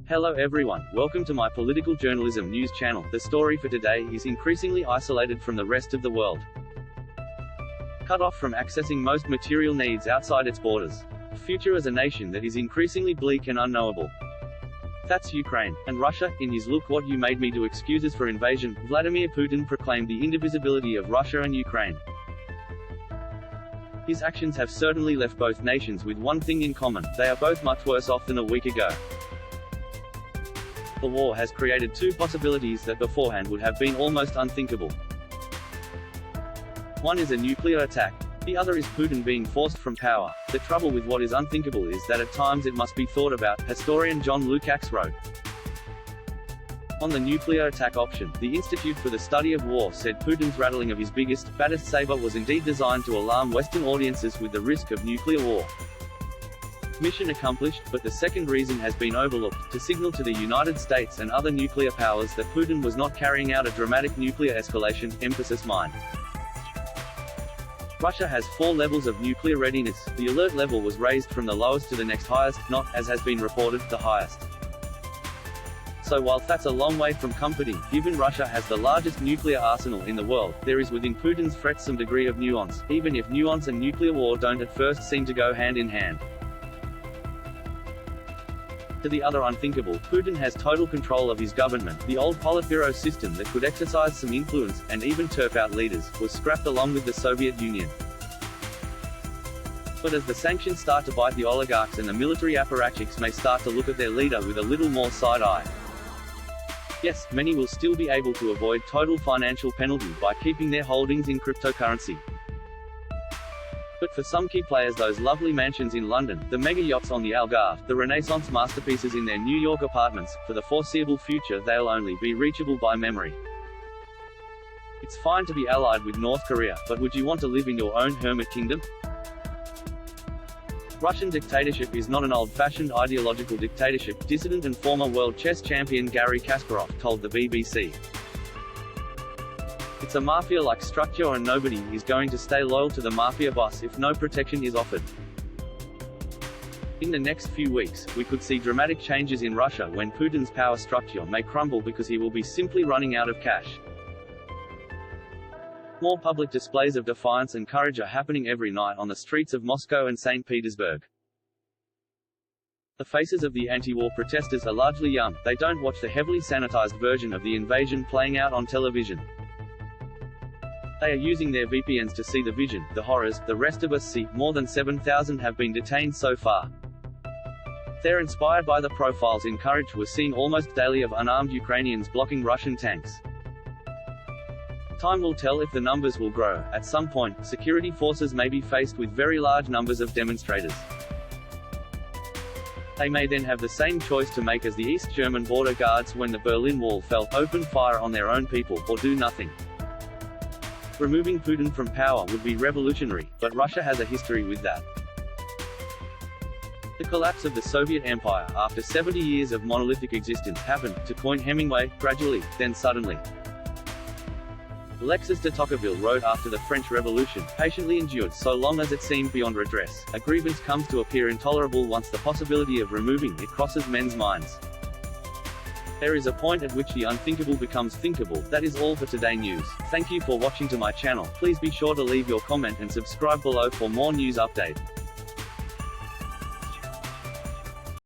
Hello everyone, welcome to my political journalism news channel. The story for today is increasingly isolated from the rest of the world. Cut off from accessing most material needs outside its borders. A future as a nation that is increasingly bleak and unknowable. That's Ukraine. And Russia. In his "Look What You Made Me Do" excuses for invasion, Vladimir Putin proclaimed the indivisibility of Russia and Ukraine. His actions have certainly left both nations with one thing in common: they are both much worse off than a week ago. The war has created two possibilities that beforehand would have been almost unthinkable. One is a nuclear attack. The other is Putin being forced from power. The trouble with what is unthinkable is that at times it must be thought about, historian John Lukács wrote. On the nuclear attack option, the Institute for the Study of War said Putin's rattling of his biggest, baddest saber was indeed designed to alarm Western audiences with the risk of nuclear war. Mission accomplished, but the second reason has been overlooked: to signal to the United States and other nuclear powers that Putin was not carrying out a dramatic nuclear escalation, emphasis mine. Russia has 4 levels of nuclear readiness. The alert level was raised from the lowest to the next highest, not, as has been reported, the highest. So whilst that's a long way from comforting, given Russia has the largest nuclear arsenal in the world, there is within Putin's threat some degree of nuance, even if nuance and nuclear war don't at first seem to go hand in hand. To the other unthinkable, Putin has total control of his government. The old Politburo system that could exercise some influence, and even turf out leaders, was scrapped along with the Soviet Union. But as the sanctions start to bite, the oligarchs and the military apparatchiks may start to look at their leader with a little more side-eye. Yes, many will still be able to avoid total financial penalty by keeping their holdings in cryptocurrency. But for some key players, those lovely mansions in London, the mega yachts on the Algarve, the Renaissance masterpieces in their New York apartments, for the foreseeable future they'll only be reachable by memory. It's fine to be allied with North Korea, but would you want to live in your own hermit kingdom? Russian dictatorship is not an old-fashioned ideological dictatorship, dissident and former world chess champion Garry Kasparov told the BBC. It's a mafia-like structure and nobody is going to stay loyal to the mafia boss if no protection is offered. In the next few weeks, we could see dramatic changes in Russia when Putin's power structure may crumble because he will be simply running out of cash. More public displays of defiance and courage are happening every night on the streets of Moscow and St. Petersburg. The faces of the anti-war protesters are largely young. They don't watch the heavily sanitized version of the invasion playing out on television. They are using their VPNs to see the vision, the horrors, the rest of us see. More than 7,000 have been detained so far. They're inspired by the profiles in courage we're seeing almost daily of unarmed Ukrainians blocking Russian tanks. Time will tell if the numbers will grow. At some point, security forces may be faced with very large numbers of demonstrators. They may then have the same choice to make as the East German border guards when the Berlin Wall fell: open fire on their own people, or do nothing. Removing Putin from power would be revolutionary, but Russia has a history with that. The collapse of the Soviet Empire, after 70 years of monolithic existence, happened, to coin Hemingway, gradually, then suddenly. Alexis de Tocqueville wrote, after the French Revolution, patiently endured so long as it seemed beyond redress. A grievance comes to appear intolerable once the possibility of removing it crosses men's minds. There is a point at which the unthinkable becomes thinkable. That is all for today news. Thank you for watching to my channel. Please be sure to leave your comment and subscribe below for more news update.